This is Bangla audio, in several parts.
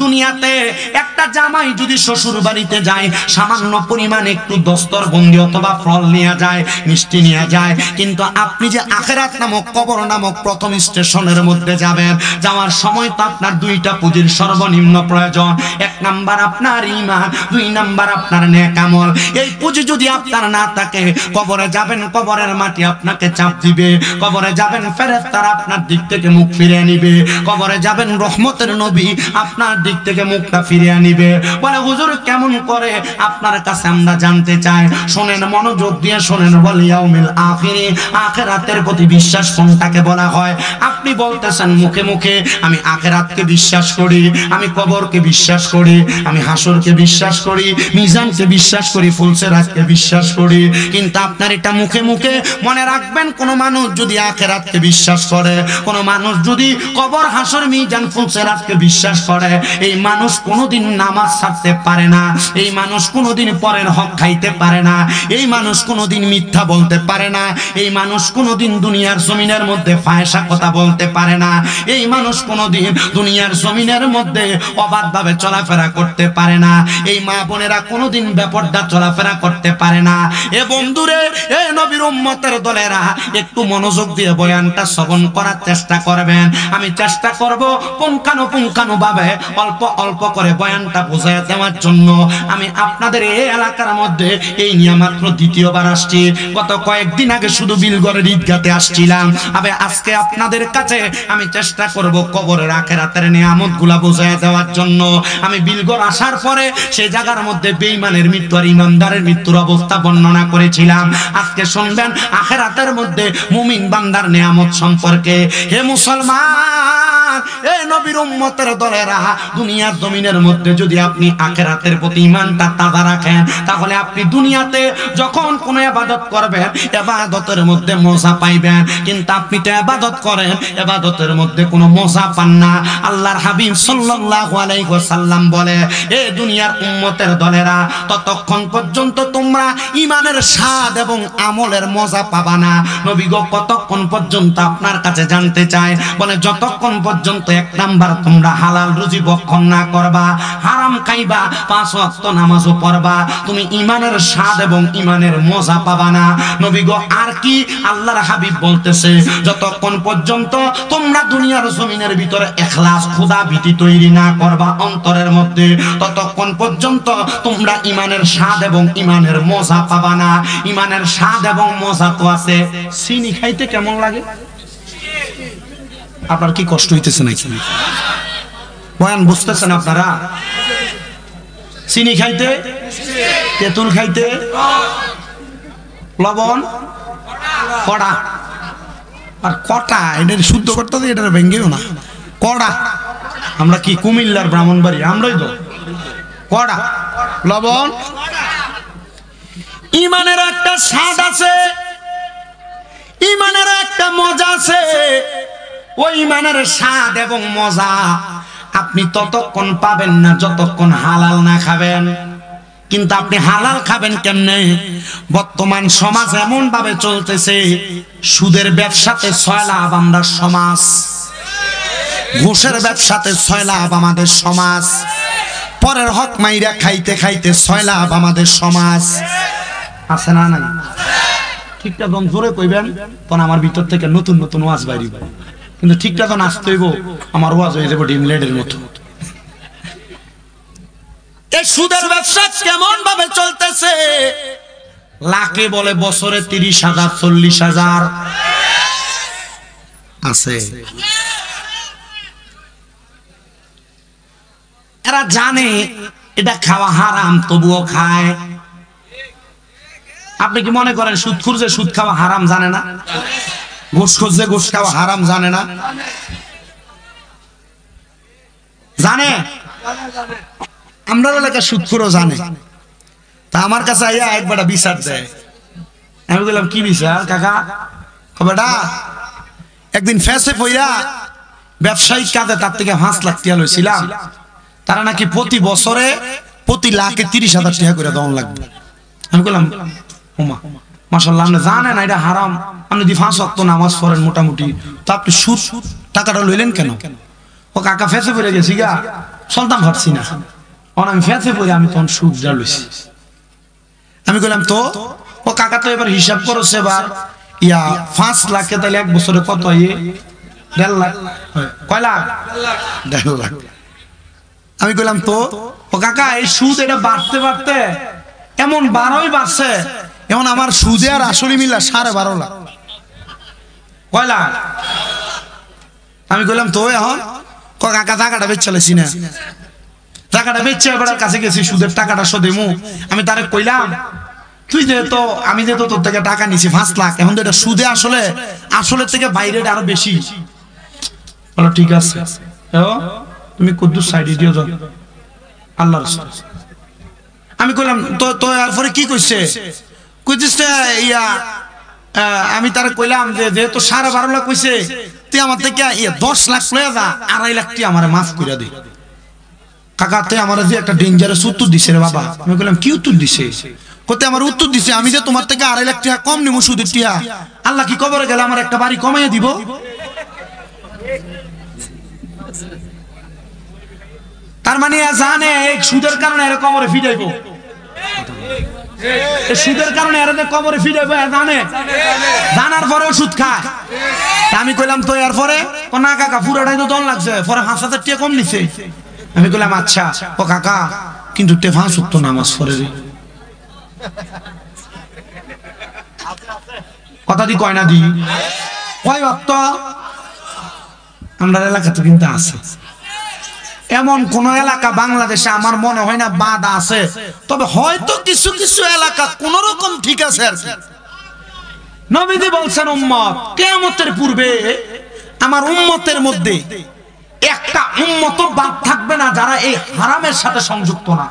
দুনিয়াতে একটা জামাই যদি শ্বশুর বাড়িতে যায় সামান্য পরিমাণ একটু দস্তরবন্দি অথবা ফল নিয়ে যায়, মিষ্টি নিয়ে যায়, কিন্তু আপনি যে আখিরাত নামক কবর নামক প্রথম স্টেশনের মধ্যে যাবেন, যাওয়ার সময় তো আপনার দুইটা পুঁজির সর্বনিম্ন প্রয়োজন। এক নাম্বার আপনার ঈমান, দুই নাম্বার আপনার নেক আমল। এই পুঁজি যদি আপনার না থাকে, কবরে যাবেন, কবরের মাটি আপনাকে চাপ দিবে, কবরে যাবেন ফেরেশতারা আপনার দিক থেকে মুখ ফিরিয়ে নিবে, কবরে যাবেন রহমতের নবী আপনার দিক থেকে মুখটা ফিরিয়ে নিবে। বলে হুজুর কেমন করে? আপনার কাছে আমরা জানতে চাই। শোনেন, মনোযোগ দিয়ে শোনেন। বল ইয়াউমিল আখিরি, আখিরাতের প্রতি বিশ্বাস কোনটাকে বলা হয়? আপনি বলতেছেন মুখে মুখে আমি আখিরাতকে বিশ্বাস করি, আমি কবরকে বিশ্বাস করি, আমি হাসরকে বিশ্বাস করি, মিজানকে বিশ্বাস করি, ফুলসেরাতকে বিশ্বাস করি, কিন্তু আপনার এটা মুখে মুখে। মনে রাখবেন, কোন মানুষ যদি আখিরাতকে বিশ্বাস করে, কোন মানুষ যদি কবর, হাসর, মিজান, ফুলসেরাতকে বিশ্বাস করে, এই মানুষ কোনোদিন নামাজ ছাড়তে পারে না, এই মানুষ কোনোদিন পরের হক খাইতে পারে না, এই মানুষ কোনোদিন মিথ্যা বলতে পারে না, এই মানুষ কোনোদিন দুনিয়ার জমিনের মধ্যে ফায়সা কথা বলতে পারে না, এই মানুষ কোনোদিন দুনিয়ার জমিনের মধ্যে অবাধভাবে চলাফেরা করতে পারে না, এই মা বোনেরা কোনোদিন বেপরদা চলাফেরা করতে পারে না। এ বন্ধুরে, এ নবীর উম্মতের দলেরা, একটু মনোযোগ দিয়ে বয়ানটা শ্রবণ করার চেষ্টা করবেন। আমি চেষ্টা করব পুঙ্খানুপুঙ্খানুভাবে অল্প অল্প করে বয়ানটা বোঝায় দেওয়ার জন্য। আমি আপনাদের এই এলাকার মধ্যে এই নিয়ে মাত্র দ্বিতীয়বার আসছি। গত কয়েকদিন আগে শুধু বিলগড়ের ঈদগাতে আসছিলাম। আজকে আপনাদের কাছে আমি চেষ্টা করব কবরের আখিরাতের নিয়ামতগুলা বোঝায় দেওয়ার জন্য। আমি বিলগড় আসার পরে সেই জায়গার মধ্যে বেঈমানের মৃত্যু আর ইমানদারের মৃত্যুর অবস্থা বর্ণনা করেছিলাম। আজকে শুনবেন আখিরাতের মধ্যে মুমিন বান্দার নিয়ামত সম্পর্কে। হে মুসলমান, এ নবীর উম্মতের দলেরা, দুনিয়ার জমিনের মধ্যে যদি আপনি আখিরাতের প্রতি ঈমানটা তাজা রাখেন, তাহলে আপনি দুনিয়াতে যখন কোনো ইবাদত করবেন, ইবাদতের মধ্যে মজা পাইবেন। কিন্তু আপনি তো ইবাদত করেন, ইবাদতের মধ্যে কোনো মজা পান না। আল্লাহর হাবিব সাল্লাল্লাহু আলাইহি ওয়াসাল্লাম বলে, এ দুনিয়ার উম্মতের দলেরা, ততক্ষণ পর্যন্ত তোমরা ঈমানের স্বাদ এবং আমলের মজা পাবা না। নবী গো, কতক্ষণ পর্যন্ত? আপনার কাছে জানতে চাই। বলে যতক্ষণ পর্যন্ত এক নাম্বার তোমরা হালাল রুজি ভক্ষণ না করবা, হারাম খাইবা, 5 ওয়াক্ত নামাজও পড়বা, তুমি ঈমানের স্বাদ এবং ঈমানের মজা পাবা না। নবী গো, আর কি? আল্লাহর হাবিব বলতেছে, যতক্ষণ পর্যন্ত তোমরা দুনিয়ার জমিনের ভিতরে ইখলাস, খোদা ভীতি তৈরি না করবা অন্তরের মধ্যে, ততক্ষণ পর্যন্ত তোমরা ঈমানের স্বাদ এবং ঈমানের মজা পাবা না। ঈমানের স্বাদ এবং মজা তো আছে। চিনি খাইতে কেমন লাগে? আপনার কি কষ্ট হইতেছে নাকি? বয়ান বুঝতেছেন আপনারা? চিনি খাইতে, তেঁতুল খাইতে, লবণ কড়া, আর কটা এটা শুদ্ধ করতে হবে, এটা ভেঙ্গেও না, কড়া। আমরা কি কুমিল্লার ব্রাহ্মণবাড়ি? আমরাই তো কড়া, লবণ। ঈমানের একটা স্বাদ আছে, ঈমানের একটা মজা আছে। ওই ঈমানের স্বাদ এবং মজা আপনি ততক্ষণ পাবেন না যতক্ষণ হালাল না খাবেন। কিন্তু আপনি হালাল খাবেন কেমনে? বর্তমান সমাজ এমন ভাবে চলতেছে, সুদের ব্যবসাতে 6 লাভ আমরা সমাজ, ঘুষের ব্যবসাতে 6 লাভ আমাদের সমাজ, পরের হক মাইরা খাইতে খাইতে 6 লাভ আমাদের সমাজ। আছে না? নাই? ঠিকটা যখন জোরে কইবেন তখন আমার ভিতর থেকে নতুন নতুন ওয়াজ বাইরিব, কিন্তু ঠিকটা যখন আসতে হইব আমার ওয়াজ হয়ে যাবে ডিমলেটের মতো। এই সুদের ব্যবসা কেমন ভাবে চলতেছে? লাখে বলে বছরে 30,000 40,000 আছে। এরা জানে এটা খাওয়া হারাম, তবুও খায়। আপনি কি মনে করেন সুদখোর যে সুদ খাওয়া হারাম জানে না? ঘুষখোর যে ঘুষ খাওয়া হারাম জানে না? জানে। আমরা এলাকার সুদখোরও জানে। তা আমার কাছে আইয়া একবার বিচার দেয়। আমি বললাম কি বিচার কাকা? বেটা একদিন ফেসে পইয়া ব্যবসায়িক কাজে তার থেকে 5 লাখ টাকা লইছিলাম, তারা নাকি প্রতি বছরে প্রতি লাখে 30,000 টাকা করে দেওয়া লাগবে। আমি বললাম ওমা মাশাআল্লাহ, আপনি জানেন এটা হারাম, আপনি যদি 5 ওয়াক্ত নামাজ পড়েন মোটামুটি, তো আপনি সুদ টাকাটা লইলেন কেন? ও কাকা ফেসে পড়ে গেছি গা, চলতাম ভাবছি না, আমি ফেঁচে পড়ে আমি তখন সুদ যা লইছি। আমি কইলাম তো ও কাকা তো এবার হিসাব করছে এবার 5 লাখে তাহলে 1 বছরে কত হয়? 1.5 লাখ। কয় লাখ? 1.5 লাখ। আমি কইলাম তো ও কাকা এই সুদ এটা বাড়তে বাড়তে এমন 12ই বাড়ছে, এখন আমার সুদে আর আসলে মিলা 12.5 লাখ। কয় লাখ? আমি কইলাম তো এখন কাকা টাকাটা বেচ চালাইছি না, টাকাটা বেচছে এবার কাছে গেছি সুদের টাকাটা শোধেমু। আমি তারে কইলাম তুই যেহেতু আমি যেহেতু তোর থেকে টাকা নিছি 5 লাখ, এখন তো এটা সুদে আসলে থেকে বাইরে আরো বেশি। বলো ঠিক আছে, তুমি কুদ্দুস সাইডে দিও যাও আল্লাহর রাস্তা। আমি কইলাম তো এরপরে কি কইছে? কইছিস আমি তারে কইলাম যে যেহেতু 12.5 লাখ কইছে তুই আমার থেকে 10 লাখ লয়ে যা, 2.5 লাখ তুই আমার মাফ করে দে। কাকা তুই আমার যে একটা ডেঞ্জারাস উত্তর দিছে রে বাবা। আমি কইলাম কি উত্তর দিছে? কতে আমার উত্তর দিছে আমি যে তোমার থেকে 2.5 লাখ টাকা কম নিমু সুদের টিয়া, আল্লাহ কি কবরে গেলে আমার একটা বাড়ি কমাইয়া দিব? তার মানে জানে এই সুদের কারণে এর কবরে ফিরাইবো, এই সুদের কারণে এর কবরে ফিরাইবো জানে, জানার পরেও সুদ খায়। আমি কইলাম তো এরপরে না কাকা পুরাটাই তো দন লাগছে, পরে 5,000 টাকা কম নিছে। আমি কইলাম আচ্ছা ও কাকা কিন্তু 5 ওয়াক্ত নামাজ পড়ে রে, কথা দি কয় না দি কয় ওয়াক্ত? আমরা এলাকাতে কিন্তু আছে, এমন কোন এলাকা বাংলাদেশে আমার মনে হয় না বাদ আছে, তবে হয়তো কিছু কিছু এলাকা কোন রকম ঠিক আছে আর কি। নবীজি বলছেন উম্মত কিয়ামতের পূর্বে আমার উম্মতের মধ্যে একটা উম্মত বাদ থাকবে না যারা এই হারামের সাথে সংযুক্ত না,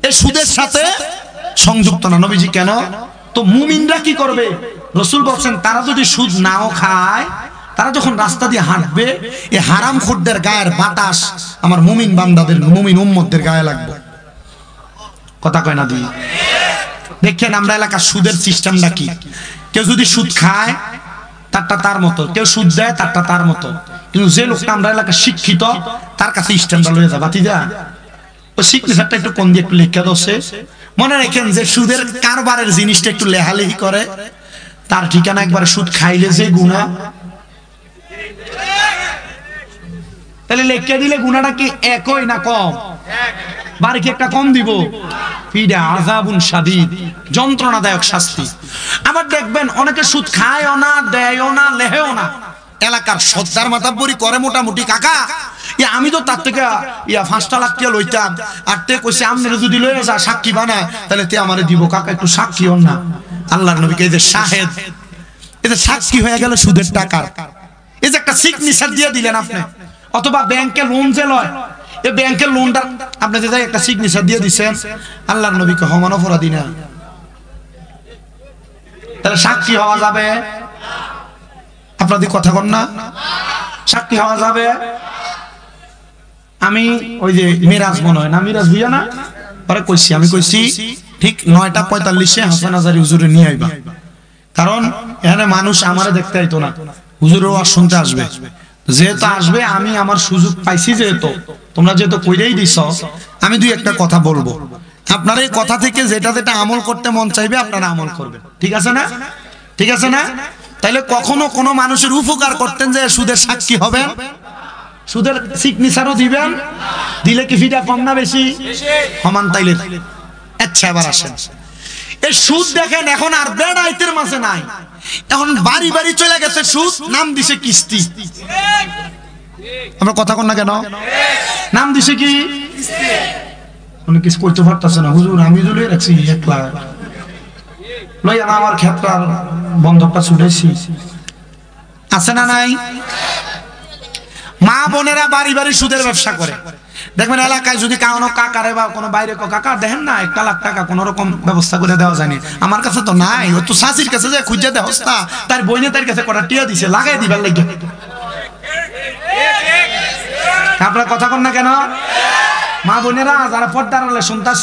এই সুদের সাথে সংযুক্ত না। নবীজি কেন? তো মুমিনরা কি করবে? রাসূল বলেন তারা যদি সুদ নাও খায়, তারা যখন রাস্তা দিয়ে হাঁটবে এই হারামখোরদের গায়ের বাতাস আমার মুমিন বান্দাদের মুমিন উম্মতদের গায়ে লাগবে। কথা কয় না দুই? দেখেন আমরা এলাকার সুদের সিস্টেমটা কি, কেউ যদি সুদ খায় তারটা তার মতো, কেউ সুদ দেয় তারটা তার মতো, কিন্তু যে লোকটা আমরা এলাকার শিক্ষিত তার কাছে স্ট্যান্ডটা লয়ে যা বাতিজা ওই সিগনেচারটা একটু কোন দিয়ে একটু লিখে দছে। মনে রাখেন যে সুদের কারবারের জিনিসটা একটু লেহালেহি করে তার ঠিকানা একবার সুদ খাইলে যে গুনাহ, তাহলে লিখে দিলে গুনাহটা কি একই না কম? বাড়ি কি একটা কম দিব? ফিডা আযাবুন শাদীদ, যন্ত্রণাদায়ক শাস্তি। আবার দেখবেন অনেকে সুদ খায়ও না, দেয়ও না, লেহেও না, এলাকার সর্দার মাতাব্বরি করে মোটামুটি কাকা আমি তো তার থেকে 5 লাখ টাকা লইতাম, আর তে কইছে আমনে যদি লয়ে যা সাক্ষী বানা তাহলে তে আমারে দিব। কাকা একটু সাক্ষী হন না, আল্লাহর নবীকে এই যে শাহেদ, এই যে সাক্ষী হয়ে গেল সুদের টাকার, এই যে একটা সিগনেচার দিয়ে দিলেন আপনি। অথবা ব্যাংকে লোন যে লয়, এই ব্যাংকের লোনটা আপনি যে একটা সিগনেচার দিয়ে দিচ্ছেন, আল্লাহর নবীকে হমান অপরাধী না, তাহলে সাক্ষী হওয়া যাবে? আপনাদের কথা কন না, সাক্ষী হওয়া যাবে? আমি ওই যে মিরাজ মনে হয় না, মিরাজ বুঝা না, পরে কইছি আমি কইছি ঠিক 9:45 হাসান হাজারি হুজুরে নিয়ে আইবা, কারণ এখানে মানুষ আমারে দেখতে আইতো না, হুজুরও আর শুনতে আসবে। যেহেতু আসবে আমি আমার সুযোগ পাইছি, যেহেতু তোমরা যেহেতু কইরেই দিছ, আমি দুই একটা কথা বলবো। আপনার এই কথা থেকে যেটা যেটা আমল করতে মন চাইবে আপনারা আমল করবেন, ঠিক আছে না? ঠিক আছে না? তাইলে কখনো কোনো মানুষের উপকার করতেন যে সুদের সাক্ষী হবেন, সুদের সিগনেচারও দিবেন, দিলে কি ফিটা কম না বেশি? সমান। তাইলে আচ্ছা এবার আসেন, এই সুদ দেখেন এখন আর বেড়াইতের মাঝে নাই, এখন বাড়ি বাড়ি চলে গেছে সুদ, নাম দিছে কিস্তি। আমরা কথা কন না কেন? নাম দিছে কি? অনেক কিছু করতে পারতেছে না, হুজুর আমি যদি রাখছি 1 লাখ লইয়া আমার ক্ষেত্রার বন্ধকটা ছুটেছি, আছে না নাই? মা বোনেরা বাড়ি বাড়ি সুদের ব্যবসা করে। দেখবেন এলাকায় যদি কোনো কাকারে বা কোনো বাইরে কাকা দেখেন না 1 লাখ টাকা কোন রকম ব্যবস্থা করে দেওয়া যায়নি, আমার কাছে তো নাই, ও তো শাশির কাছে যে খুঁজে দেওয়া না, তার বইনে তার কাছে কটা টিয়া দিছে লাগাই দিবার লাগে। আপনার কথা কন না কেন? মা বোনেরা যারা পর্দার আড়ালে শুনতাছ,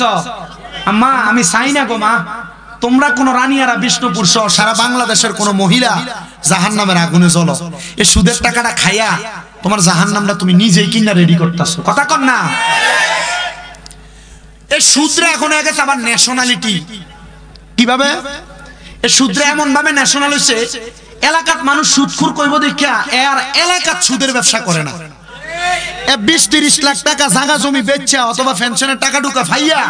আম্মা আমি চাই না গো মা তোমরা কোন রানিয়ারা বিষ্ণুপুর সহ সারা বাংলাদেশের কোন মহিলা জাহান্নামের আগুনে জ্বলো, এই সুদের টাকাটা খাইয়া তোমার জাহান্নামটা তুমি নিজেই কিনা রেডি করতেছো। কথা কর না? এই সুদরা এখন হয়ে গেছে আবার ন্যাশনালিটি। কিভাবে? এই সুদরা এমন ভাবে ন্যাশনাল হয়েছে, এলাকার মানুষ সুদখোর কইব দেখিয়া আর এলাকার সুদের ব্যবসা করে না। 20-30 লাখ টাকা জায়গা জমি বেচা অথবা পেনশনের টাকা ঢুকা ফাইয়া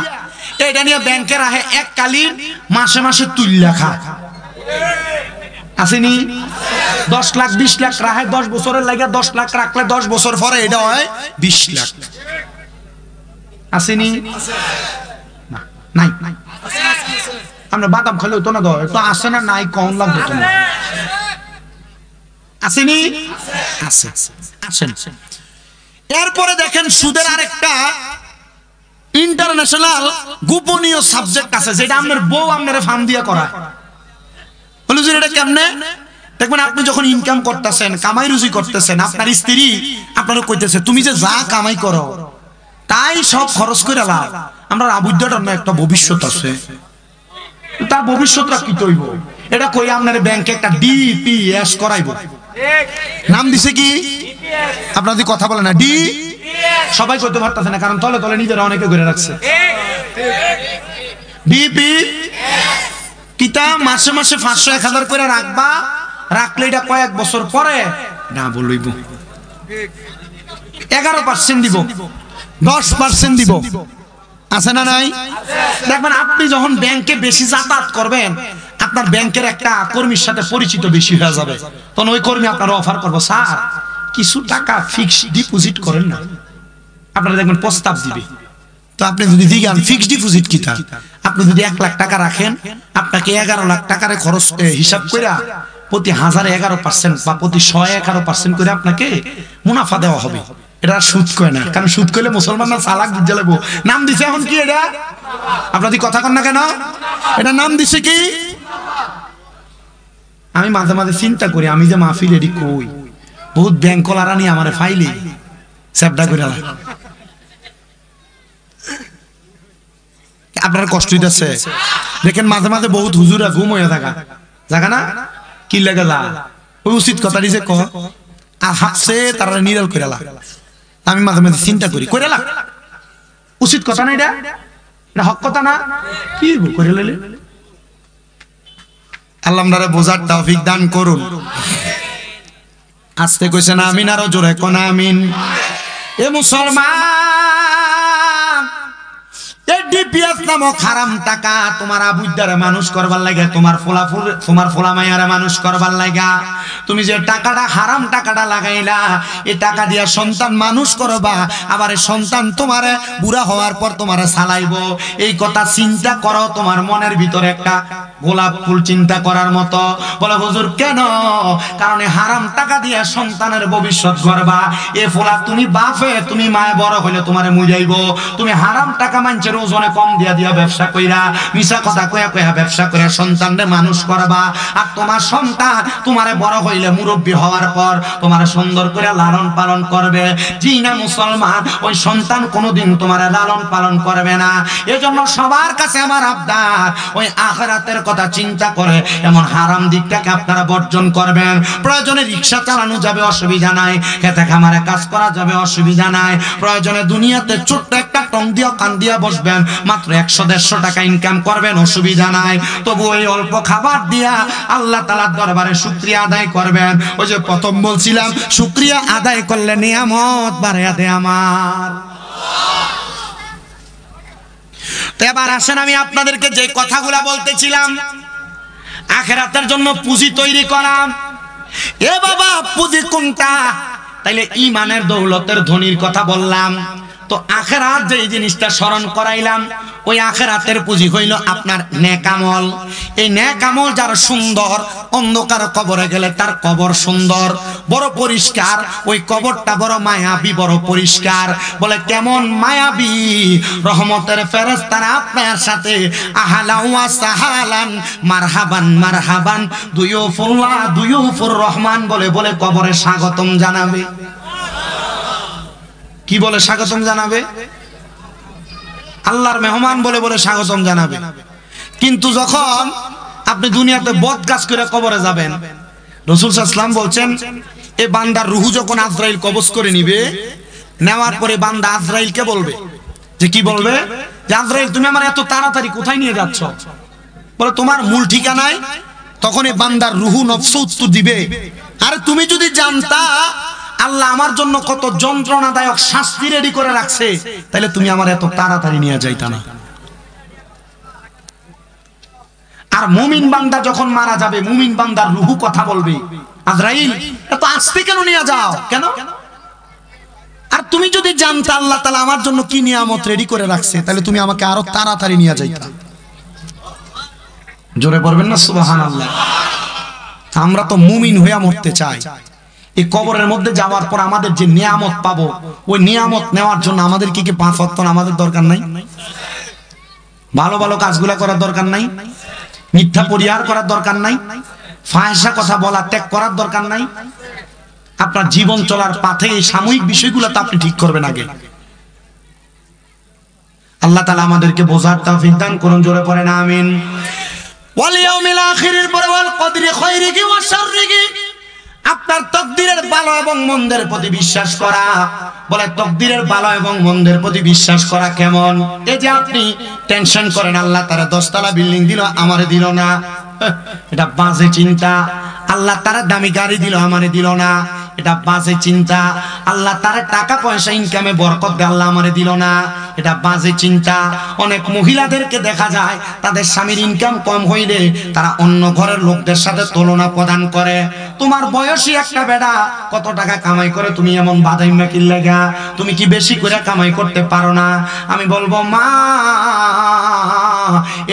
এটা নিয়ে ব্যাংকে রাখে, এককালীন মাসে মাসে তুল্যা খা আসেনি। 10 লাখ 20 লাখ রাখে 10 বছরের লাগে, 10 লাখ রাখলে 10 বছর পরে এটা হয় 20 লাখ। আসেনি? নাই আমরা বাদাম খেলে তো না, তো আসে না, নাই কম লাগবে তোমার। আসেনি? আছে আসেন। এরপরে দেখেন সুদের আরেকটা ইন্টারন্যাশনাল গোপনীয় সাবজেক্ট আছে, যেটা আপনার বউ আপনার ফার্ম দিয়ে করায়। বলে যে এটা কেমনে? দেখবেন আপনি যখন ইনকাম করতেছেন, কামাই রুজি করতেছেন, আপনার স্ত্রী আপনারা কইতেছে তুমি যে যা কামাই করো তাই সব খরচ করে লাও। আমরা আবুদ্দার একটা ভবিষ্যৎ আছে, তার ভবিষ্যৎটা কি তৈব এটা কই আপনার ব্যাংকে একটা ডিপিএস করাইব। নাম দিছে কি? আপনারা যদি কথা বলে না ডি, সবাই করতে পারতেছে না, কারণ তলে তলে নিজেরা অনেকে করে রাখছে। ডিপি কিতা মাসে মাসে 500-1000 করে রাখবা, রাখলে এটা কয়েক বছর পরে না বলইব 11% দিব, 10% দিব। আছে না নাই? দেখবেন আপনি যখন ব্যাংকে বেশি যাতায়াত করবেন, আপনার ব্যাংকের একটা কর্মীর সাথে পরিচিত বেশি হয়ে যাবে, তখন ওই কর্মী আপনার অফার করবো, স্যার কিছু টাকা ফিক্সড ডিপোজিট করেন না। আপনারা দেখবেন প্রস্তাব দিবে। তো আপনি যদি দিগান ফিক্সড ডিপোজিট কিটা, আপনি যদি 1 লাখ টাকা রাখেন, আপনাকে 11 লাখ টাকার খরচ হিসাব করে প্রতি 1000 11% বা প্রতি 100 11% করে আপনাকে মুনাফা দেওয়া হবে। এটা সুদ কয় না, কারণ সুদ কইলে মুসলমানরা চালাক বুঝে লাগবো। নাম দিছে এখন কি এটা? আপনাদের কথা কন না কেন? এটা নাম দিছে কি? আমি মাঝে মাঝে চিন্তা করি, আমি যে মাহফিল এডি কই, বহুত ব্যাংক কলারা নিয়ে আমারে ফাইলে সেবডা করে আপনার কষ্ট হইতেছে। দেখেন মাঝে মাঝে বহুত হুজুরা ঘুম হয়ে থাকা জায়গা না কি লাগে যা ওই উচিত কথা দিছে ক আর হাসছে তারা নিরাল করে লা। আমি মাঝে মাঝে চিন্তা করি করে লা উচিত কথা না, এটা এটা হক কথা না, কি করে লেলে। আল্লাহ আমারে বোঝার তৌফিক দান করুন। আস্তে কইছেন আমিন, আরো জোরে কোন আমিন। এ মুসলমান, এই ডিপিএস নামক হারাম টাকা তোমার আবুদ্দারে মানুষ করবার লাগে, তোমার ফোলা মাইয়ারে মানুষ করবার লাগা, তুমি যে টাকাটা হারাম টাকাটা লাগাইলা, এই টাকা দিয়া সন্তান মানুষ করবা, আবার এই সন্তান তোমারে বুড়া হওয়ার পর তোমারে চালাইবো। এই কথা চিন্তা করো, তোমার মনের ভিতরে একটা গোলাপ ফুল চিন্তা করার মতো। বলে হুজুর কেন? কারণ হারাম টাকা দিয়ে সন্তানের ভবিষ্যৎ গড়বা। এ ফোলা তুমি বাপে তুমি মায়ে বড় হইলে তোমারে মুজাইবো। তুমি হারাম টাকা মানুষের ওজনে কম দিয়া দিয়া ব্যবসা কইরা, মিছা কথা কয়া কয়া ব্যবসা করে সন্তানরে মানুষ করবা। আর তোমার সন্তান তোমারে বড় হইলে মুরব্বী হওয়ার পর তোমারে সুন্দর করে লালন পালন করবে। জি না মুসলমান, ওই সন্তান কোনোদিন তোমারে লালন পালন করবে না। এজন্য সবার কাছে আমার আবদার, ওই আখিরাতের কথা চিন্তা করে এমন হারাম দিকটাকে আপনারা বর্জন করবেন। প্রয়োজনে রিকশা চালানো যাবে, অসুবিধা নাই। খেতে খামারে কাজ করা যাবে, অসুবিধা নাই। প্রয়োজনে দুনিয়াতে ছোট্ট একটা টং দিয়া কান দিয়া বসবেন, মাত্র 100-150 টাকা ইনকাম করবেন, অসুবিধা নাই। তবু ওই অল্প খাবার দিয়া আল্লাহ তাআলার দরবারে শুকরিয়া আদায় করবেন। ওই যে প্রথম বলছিলাম, শুকরিয়া আদায় করলে নিয়ামত বাড়ায়া দেয় আমার। তো এবার আসেন, আমি আপনাদেরকে যে কথাগুলা বলতেছিলাম, আখিরাতের জন্য পুঁজি তৈরি করা। এ বাবা পুঁজি কোনটা? তাইলে ঈমানের দৌলতের ধনির কথা বললাম, তো আখিরাত যে জিনিসটা স্মরণ করাইলাম, ওই আখিরাতের পুঁজি হইল আপনার নেক আমল। এই নেক আমল যার সুন্দর, অন্ধকার কবরে গেলে তার কবর সুন্দর, বড় পরিষ্কার, ওই কবরটা বড় মায়াবী, বড় পরিষ্কার। বলে কেমন মায়াবী? রহমতের ফেরেশতারা আপনার সাথে আহলান ওয়া সাহালান মারহাবান মারহাবান দুয়ুফুল্লাহ দুয়ুফুর রহমান বলে বলে কবরে স্বাগতম জানাবে। কি বলে স্বাগতম জানাবে? আল্লাহর মেহমান বলে বলে স্বাগতম জানাবে। কিন্তু যখন আপনি দুনিয়াতে বদ কাজ করে কবরে যাবেন, রাসূল সাল্লাল্লাহু আলাইহি ওয়াসাল্লাম বলছেন এই বান্দার রুহু যখন আজরাইল কবজ করে নিবে, নেওয়ার পরে বান্দা আজরাইলকে বলবে যে কি বলবে, যে আজরাইল তুমি আমার এত তাড়াতাড়ি কোথায় নিয়ে যাচ্ছ? বলে তোমার মূল ঠিকানায়। তখন এই বান্দার রুহু নফস উত্তর দিবে, আরে তুমি যদি জানতা আল্লাহ আমার জন্য কত যন্ত্রণাদায়ক শাস্তি রেডি করে রাখছে, তাহলে তুমি আমার এত তাড়াতাড়ি নিয়ে যাইতা না। আর মুমিন বান্দা যখন মারা যাবে, মুমিন বান্দার রুহু কথা বলবে, আজরাইল এত আস্তে কেন নিয়ে যাও কেন? আর তুমি যদি জানতা আল্লাহ তাআলা আমার জন্য কি নিয়ামত রেডি করে রাখছে, তাহলে তুমি আমাকে আরো তাড়াতাড়ি নিয়ে যাইতা। জোরে পড়বেন না সুবহানাল্লাহ। আমরা তো মুমিন হইয়া মরতে চাই। এই কবরের মধ্যে যাওয়ার পর আমাদের যে নিয়ামত পাবো, ওই নিয়ামত নেওয়ার জন্য আমাদের কি 5 ওয়াক্ত নামাজের দরকার নাই? ভালো ভালো কাজগুলা করার দরকার নাই? মিথ্যা পরিহার করার দরকার নাই? ফাহিশা কথা বলা ত্যাগ করার দরকার নাই? আপনার জীবন চলার পথে এই সাময়িক বিষয়গুলো তো আপনি ঠিক করবেন আগে। আল্লাহ তাআলা আমাদেরকে বোঝার তৌফিক দান করুন। জোরে পড়েন আমিন। ওয়াল ইয়াউমিল আখিরের পরে ওয়াল কদরি খায়রিহি ওয়া শাররিহি, আপনার তকদিরের ভালো এবং মন্দের প্রতি বিশ্বাস করা। বলে তকদিরের ভালো এবং মন্দের প্রতি বিশ্বাস করা কেমন? এই যে আপনি টেনশন করেন আল্লাহ তারা 10 তলা বিল্ডিং দিল আমারে দিল না, এটা বাজে চিন্তা। আল্লাহ তারা দামি গাড়ি দিল আমারে দিল না, এটা বাজে চিন্তা। আল্লাহ তারা টাকা পয়সা ইনকামে বরকত দিয়ে আল্লাহ আমারে দিল না, এটা বাজে চিন্তা। অনেক মহিলাদেরকে দেখা যায় তাদের স্বামীর ইনকাম কম হইলে তারা অন্য ঘরের লোকদের সাথে তুলনা প্রদান করে। তোমার বয়সী একটা বেটা কত টাকা কামাই করে, তুমি এমন বাদাইমা কি লাগা? তুমি কি বেশি করে কামাই করতে পারো না? আমি বলবো মা,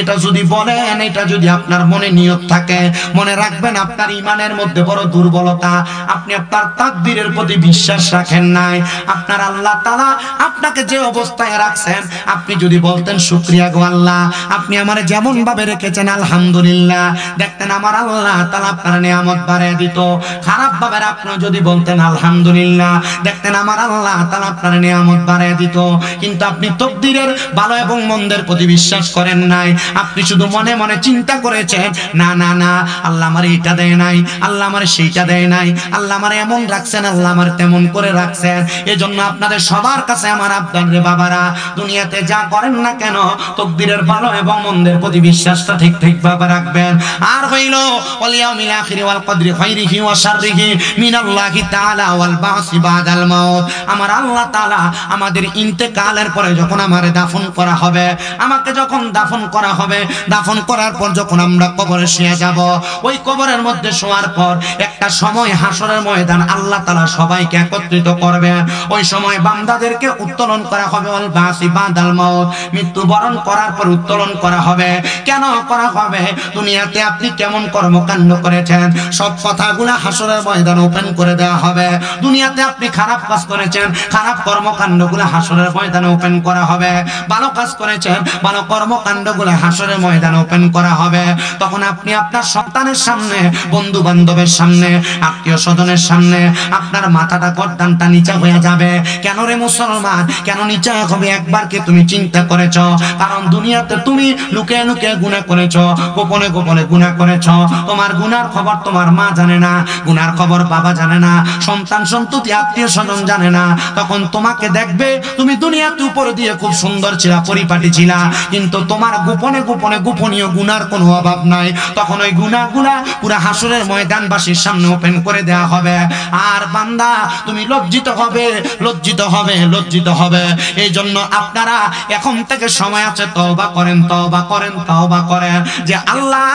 এটা যদি বলেন, এটা যদি আপনার মনে নিয়ত থাকে, মনে রাখবেন আপনার ইমানের মধ্যে বড় দুর্বলতা। আপনি আপনার তাকদীরের প্রতি বিশ্বাস রাখেন নাই। আপনার আল্লাহ তাআলা আপনাকে যে অবস্থায় রাখছেন, আপনি যদি বলতেন শুকরিয়া গো আল্লাহ, আপনি আমারে যেমন ভাবে রেখেছেন আলহামদুলিল্লাহ, দেখতেন আমার আল্লাহ তাআলা আপনার নিয়ামত বাড়িয়ে দিত। খারাপ ভাবে আপনি যদি বলতেন আলহামদুলিল্লাহ, দেখতেন আমার আল্লাহ তাআলা আপনার নিয়ামত বাড়িয়ে দিত। কিন্তু আপনি তাকদীরের ভালো এবং মন্দের প্রতি বিশ্বাস করেন নাই। আপনি শুধু মনে মনে চিন্তা করেছেন, না না না, আল্লাহ আমারে এটা দেয় নাই, আল্লাহ আমারে সেইটা দেয় নাই, আল্লাহ আমারে এমন রাখছেন, আল্লাহ আমারে তেমন করে রাখছেন। এজন্য আপনাদের সবার কাছে আমার আবদার রে বাবারা, দুনিয়াতে যা করেন না কেন তাকদীরের ভালো এবং মন্দের প্রতি বিশ্বাসটা ঠিক ঠিক ভাবে রাখবেন। আর হইল ওয়াল ইয়াউমিল আখির ওয়াল কদরি খায়রিহি ওয়া শাররিহি মিনাল্লাহি তাআলা ওয়াল বাসি বাদাল মাউত। আমার আল্লাহ তাআলা আমাদের ইন্তেকালের পরে যখন আমারে দাফন করা হবে, আমাকে যখন দাফন করা হবে, দাফন করার পর যখন আমরা কবরে শুয়ে যাব, ওই কবরের মধ্যে শোয়ার পর একটা সময় হাসরের ময়দান আল্লাহ তাআলা সবাইকে একত্রিত করবেন। ওই সময় বান্দাদেরকে উত্তোলন করা হবে ওয়াল বাসি বাদাল মাউত, মৃত্যুবরণ করার পর উত্তোলন করা হবে। কেন করা হবে? দুনিয়াতে আপনি কেমন কর্মকাণ্ড করেছেন সব কথাগুলো হাসরের ময়দানে ওপেন করে দেওয়া হবে। দুনিয়াতে আপনি খারাপ কাজ করেছেন, খারাপ কর্মকাণ্ডগুলো হাসরের ময়দানে ওপেন করা হবে। ভালো কাজ করেছেন, ভালো কর্মকাণ্ডগুলো হাসরের ময়দানে ওপেন করা হবে। তখন আপনি আপনার সন্তানের সামনে, বন্ধু বান্ধবের সামনে, আত্মীয় স্বজনের সামনে আপনার মাথাটা গর্দানটা নিচা হয়ে যাবে। কেন রে মুসলমান, কেন নিচা হবে? একবার কি তুমি চিন্তা করেছো? কারণ দুনিয়াতে তুমি লুকিয়ে লুকিয়ে গুনাহ করেছো, গোপনে গোপনে গুনাহ করেছো। তোমার গুনার খবর তোমার মা জানে না, গুনার খবর বাবা জানে না, সন্তান সন্ততি আত্মীয় স্বজন জানে না। তখন তোমাকে দেখবে তুমি দুনিয়াতে উপর দিয়ে খুব সুন্দর ছিলা, পরিপাটি ছিলা, কিন্তু তোমার গোপনে গোপনে গোপনীয় গুনার কোনো অভাব নাই। তখন ওই গুনাহগুলা পুরা হাসরের ময়দানবাসীর সামনে ওপেন করে দেয়া হবে। আর বান্দা তুমি লজ্জিত হবে, লজ্জিত হবে, লজ্জিত হবে। এই জন্য আপনারা এখন থেকে সময় আছে, তওবা করেন, তওবা করেন, তওবা করেন, যে আল্লাহ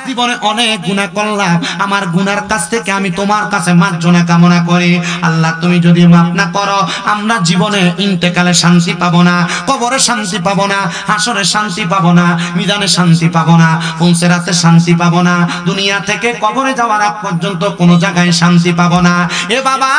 জীবনে অনেক গুনাহ করলাম, আমার গুনার কাছ থেকে আমি তোমার কাছে মার্জনা কামনা করি। আল্লাহ তুমি যদি মাফ না করো, আমরা জীবনে ইন্তেকালে শান্তি পাবো না, কবরে শান্তি পাবো না, হাসরে শান্তি পাবো না, মিজানে শান্তি পাবো না, পুনসেরাতে শান্তি পাবো না, দুনিয়া থেকে কবরে যাওয়ার আগ পর্যন্ত কোনো জায়গায় শান্তি পাবো না। এ বাবা,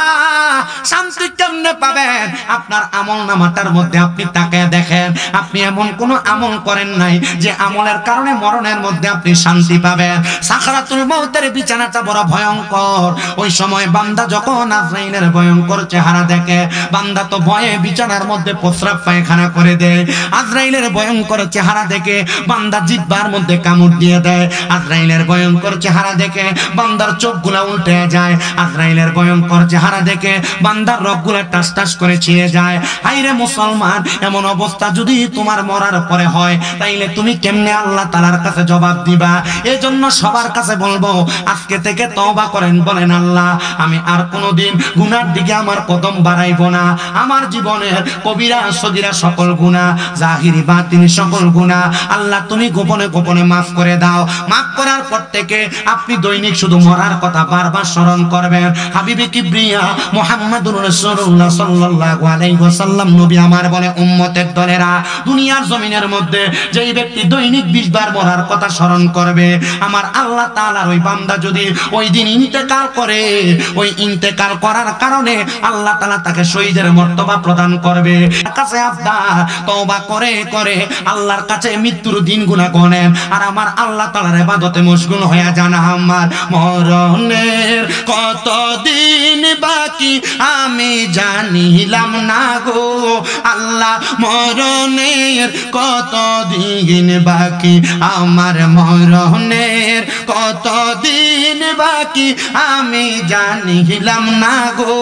শান্তি কেমনে পাবেন? আপনার আমল নামাটার মধ্যে আপনি তাকায় দেখেন, আপনি এমন কোনো আমল করেন নাই যে আমলের কারণে মরণের মধ্যে আপনি শান্তি পাবেন। সাকরাতুল মউতের বিছানাটা বড় ভয়ঙ্কর। ওই সময় বান্দা যখন আজরাইলের ভয়ঙ্কর চেহারা দেখে, বান্দা তো ভয়ে বিছানার মধ্যে প্রস্রাব পায়খানা করে দেয়। আজরাইলের ভয়ঙ্কর চেহারা চেহারা দেখে বান্দা জিহ্বার মধ্যে কামড় দিয়ে দেয়, আজরাইলের ভয়ঙ্কর চেহারা দেখে বান্দার চোখগুলা উল্টে যায়, আজরাইলের ভয়ঙ্কর চেহারা দেখে বান্দার রগগুলা টাস টাস করে ছিঁড়ে যায়। হায়রে মুসলমান, এমন অবস্থা যদি তোমার মরার পরে হয় তাইলে তুমি কেমনে আল্লাহ তাআলার কাছে জবাব দিবা? এজন্য সবার কাছে বলবো, আজকে থেকে তওবা করেন, বলেন আল্লাহ আমি আর কোনোদিন গুনার দিকে আমার কদম বাড়াইবো না। আমার জীবনের কবিরা সগীরা সকল গুনাহ, জাহিরি বাতিনি সকল গুনাহ আল্লাহ তুমি গোপনে গোপনে মাফ করে দাও। মাফ করার পর থেকে আপনি দৈনিক শুধু মরার কথা বারবার স্মরণ করবেন। হাবিবে কিবরিয়া মুহাম্মাদুর রাসূলুল্লাহ সাল্লাল্লাহু আলাইহি ওয়াসাল্লাম নবী আমার বলে, উম্মতের দলেরা, দুনিয়ার জমিনের মধ্যে যেই ব্যক্তি দৈনিক 20 বার মরার কথা স্মরণ করবে, আমার আল্লাহ তাআলার ওই বান্দা যদি ওই দিন ইন্তেকাল করে, ওই ইন্তেকাল করার কারণে আল্লাহ তাআলা তাকে শহীদের মর্তবা প্রদান করবে। কাছে আব্দার তওবা করে করে আল্লাহর কাছে মৃত্যুর দিনগুলো গণেন, আর আমার আল্লাহ তাআলার ইবাদতে মশগুল হয়ে যান। আমার মরণের কত দিন বাকি আমি জানিলাম না গো আল্লাহ, মরণের কত দিন বাকি, আমার মরণের কত দিন বাকি আমি জানিলাম না গো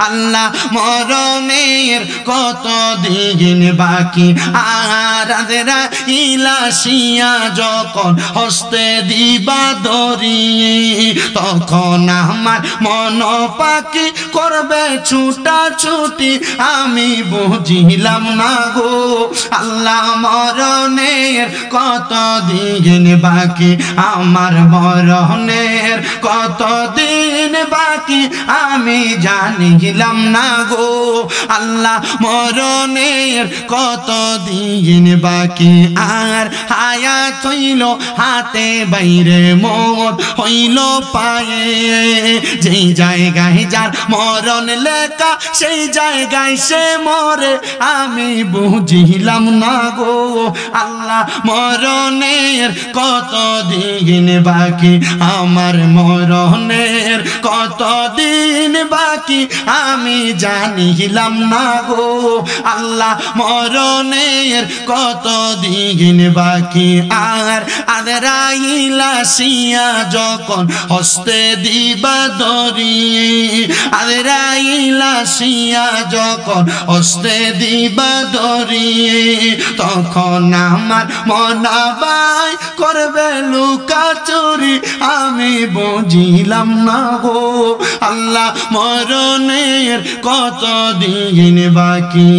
আল্লাহ, মরণের কত দিন বাকি। আর ইলাসিয়া যখন হস্তে দিবা দরি, তখন আমার মন পাখি করবে ছুটা ছুটি আমি বুঝিলাম না গো আল্লাহ, মরণের কত দিন বাকি, আমার মরণের কত দিন বাকি আমি জানিলাম না গো আল্লাহ, মরণের কত দিন বাকি। আর হায়াত হইল হাতে বাইরে, মত হইল পায়ে, যেই জায়গায় যার মরণ লেখা সেই জায়গায় সে মরে আমি বুঝিলাম না গো আল্লাহ, মরণের কত দিন বাকি, আমার মরণের কত দিন বাকি আমি জানিলাম না গো আল্লাহ, মরণের কত দিন বাকি। আর আদরাইলাসিয়া যখন হস্তে দিবা দরি, আদরাইলাসিয়া যখন হস্তে দিবা দরি, তখন আমার মনাবাই করবে লুকা চুরি আমি বুঝিলাম না গো আল্লাহ, মরণের কত দিন বাকি।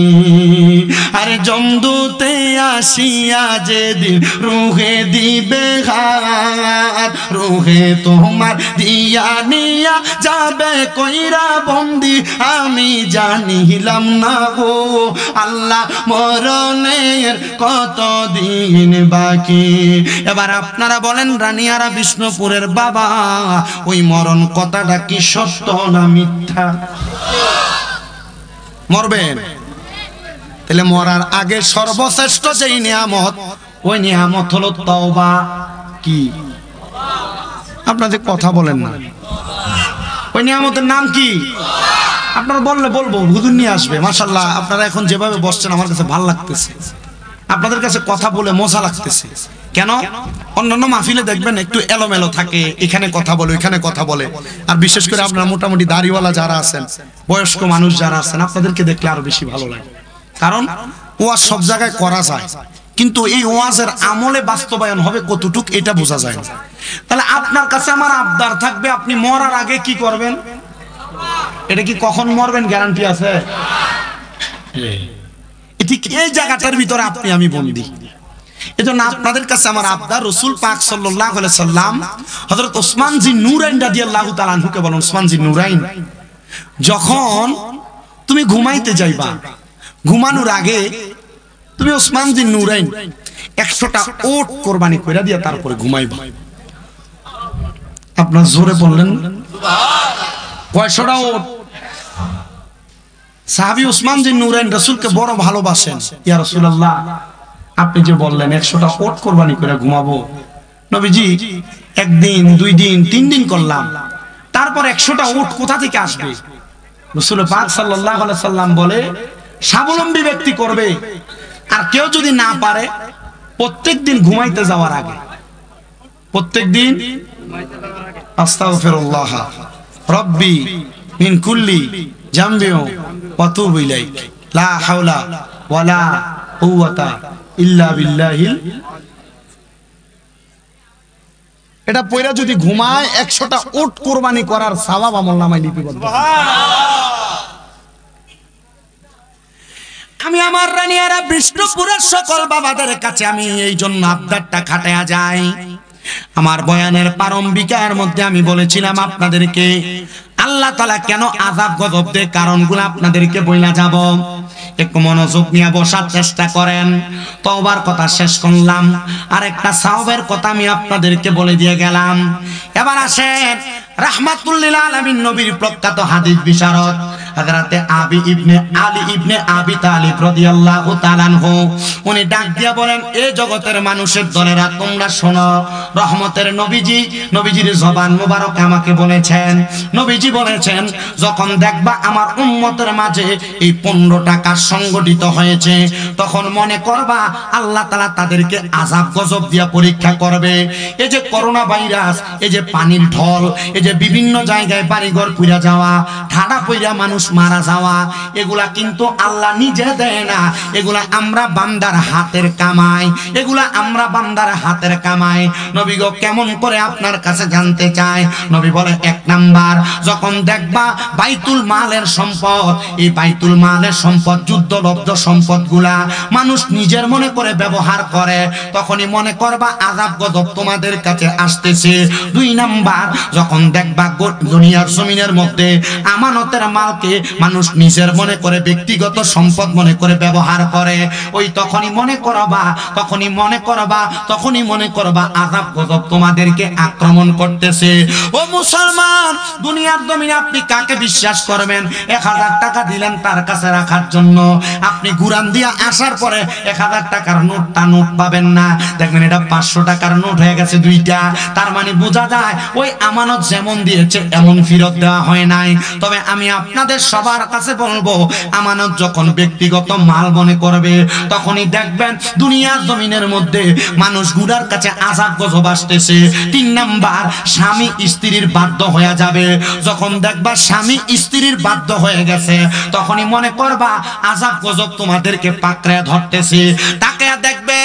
আর জমদূতে আসিয়া যেদিন রুহে দিবে হাত, রুহে তোমার দিয়া নিয়া যাবে কইরা বন্দি আমি জানিলাম না গো আল্লাহ, মরণের কত দিন বাকি। এবার আপনারা বলেন রানিয়ারা বিষ্ণুপুরের বাবা, ওই মরণ কথাটা কি সত্য না মিথ্যা? মরবেন? তাহলে মরার আগে সর্বশ্রেষ্ঠ যেই নিয়ামত, ওই নিয়ামত হলো তওবা। কি? আপনাদের কথা বলেন না। ওই নিয়ামতের নাম কি? আপনারা বললে বলবো, হুজুর নিয়ে আসবে। মাশাআল্লাহ, আপনারা এখন যেভাবে বসছেন আমার কাছে ভালো লাগতেছে, আপনাদের কাছে কথা বলে মজা লাগতেছে। কেন? অন্যান্য মাহফিলে দেখবেন একটু এলোমেলো থাকে, এখানে কথা বলে ওইখানে কথা বলে। আর বিশেষ করে আপনারা মোটামুটি দাড়িওয়ালা যারা আছেন, বয়স্ক মানুষ যারা আছেন, আপনাদেরকে দেখলে আরো বেশি ভালো লাগে। কারণ ওয়াজ সব জায়গায় করা যায়, কিন্তু এই ওয়াজের আমলে বাস্তবায়ন হবে কতটুক এটা বোঝা যায় না। তাহলে আপনার কাছে আমার আবদার থাকবে, আপনি মরার আগে কি করবেন? এটা কি কখন মরবেন গ্যারান্টি আছে? ঠিক এই জায়গাটার ভিতরে আপনি আমি বন্দী। এজন্য আপনাদের কাছে আমার আবদার, রাসূল পাক সাল্লাল্লাহু আলাইহি সাল্লাম হযরত ওসমান জি নূরাইন রাদিয়াল্লাহু তাআলা আনহুকে বলেন, ওসমান জি নূরাইন, যখন তুমি ঘুমাইতে যাইবা, ঘুমানোর আগে তুমি ওসমান জি নূরাইন 100টা ওট কুরবানি কইরা দিয়া তারপরে ঘুমাইবা। আপনারা জোরে বললেন সুবহানাল্লাহ। কয়শটা ওট? সাহাবী ওসমান জি নূরাইন রাসূলকে বড় ভালোবাসেন। ইয়া রাসূলুল্লাহ, আপনি যে বললেন 100টা ওট কুরবানি করে ঘুমাবো, নবীজি একদিন, 2 দিন, 3 দিন করলাম, তারপর 100টা ওট কোথা থেকে আসবে? রাসূল পাক সাল্লাল্লাহু আলাইহি সাল্লাম বলে, স্বাবলম্বী ব্যক্তি করবে। আর কেউ যদি না পারে, প্রত্যেকদিন ঘুমাইতে যাওয়ার আগে, প্রত্যেকদিন আস্তাগফিরুল্লাহ রব্বি মিন কুল্লি জামবি ওয়া তুবু ইলাইক লা হাওলা ওয়ালা কুওয়াতা ইল্লা বিল্লাহিল। এটা পয়রা যদি ঘুমায় 100টা উট কুরবানি করার সওয়াব আমলনামায় লিপিবদ্ধ। আমি আমার রানিয়ারা বিষ্ণুপুরের সকল বাবাদের কাছে আমি এই জন্য আবদারটা খাটায়া যাই। আমার বয়ানের প্রারম্ভিকার মধ্যে আমি বলেছিলাম আপনাদেরকে আল্লাহ তাআলা কেন আযাব গজব দেয় কারণগুলো আপনাদেরকে বইলা যাব। একটু মনোযোগ নিয়ে বসার চেষ্টা করেন। তওবার কথা শেষ করলাম, আর একটা সাওয়াবের কথা আমি আপনাদেরকে বলে দিয়ে গেলাম। এবার আসেন রাহমাতুল লিল আলামিন নবীর প্রখ্যাত হাদিস বিশারদ হযরতে আবি ইবনে আলী ইবনে আবি তালিব রাদিয়াল্লাহু তাআলা আনহু উনি ডাক দিয়া বলেন, এই জগতের মানুষের দলেরা তোমরা শোনো, রহমতের নবীজির জবান মোবারক আমাকে বলেছেন, নবীজি বলেছেন যখন দেখবা আমার উম্মতের মাঝে এই 15টা কাজ সংগঠিত হয়েছে তখন মনে করবা আল্লাহ তাআলা তাদেরকে আযাব গজব দিয়া পরীক্ষা করবে। এই যে করোনা ভাইরাস, এই যে পানির ঢল, এই যে বিভিন্ন জায়গায় বাড়িঘর পুড়ে যাওয়া, ঠাডা পইরা মানুষ মারা যাওয়া, এগুলা কিন্তু আল্লাহ নিজে দেয় না, এগুলা আমরা বান্দার হাতের কামাই, এগুলা আমরা বান্দার হাতের কামাই। নবী গো কেমন করে আপনার কাছে জানতে চায়? নবী বলে 1 নাম্বার, যখন দেখবা বাইতুল মালের সম্পদ, এই বাইতুল মালের সম্পদ যুদ্ধলব্ধ সম্পদগুলা মানুষ নিজের মনে করে ব্যবহার করে, তখনই মনে করবা আযাব গজব তোমাদের কাছে আসতেছে। 2 নাম্বার, যখন দেখবা দুনিয়ার জমিনের মধ্যে আমানতের মালকে মানুষ নিজের মনে করে ব্যক্তিগত সম্পদ মনে করে ব্যবহার করে, ওই তখনই মনে করবা আযাব গজব তোমাদেরকে আক্রমণ করতেছে। ও মুসলমান, দুনিয়ার জমিনে আপনি কাকে বিশ্বাস করবেন? 1000 টাকা দিলেন তার কাছে রাখার জন্য, আপনি গুরান দিয়া আসার পরে 1000 টাকার নোট পাবেন না, দেখবেন এটা 500 টাকার নোট হয়ে গেছে 2টা। তার মানে বোঝা যায় ওই আমানত যেমন দিয়েছে এমন ফেরত দেওয়া হয় নাই। তবে আমি আপনাদের সবার কাছে বলবো, আমানত যখন ব্যক্তিগত মাল মনে করবে তখনই দেখবেন দুনিয়ার জমিনের মধ্যে মানুষ গুড়ার কাছে আযাব গজব আসতেছে। 3 নাম্বার, স্বামী স্ত্রীর বাধ্য হয়ে যাবে, যখন দেখবা স্বামী স্ত্রীর বাধ্য হয়ে গেছে তখনই মনে করবা আযাব গজব তোমাদেরকে পাকড়ে ধরতেছে। তাকে দেখবে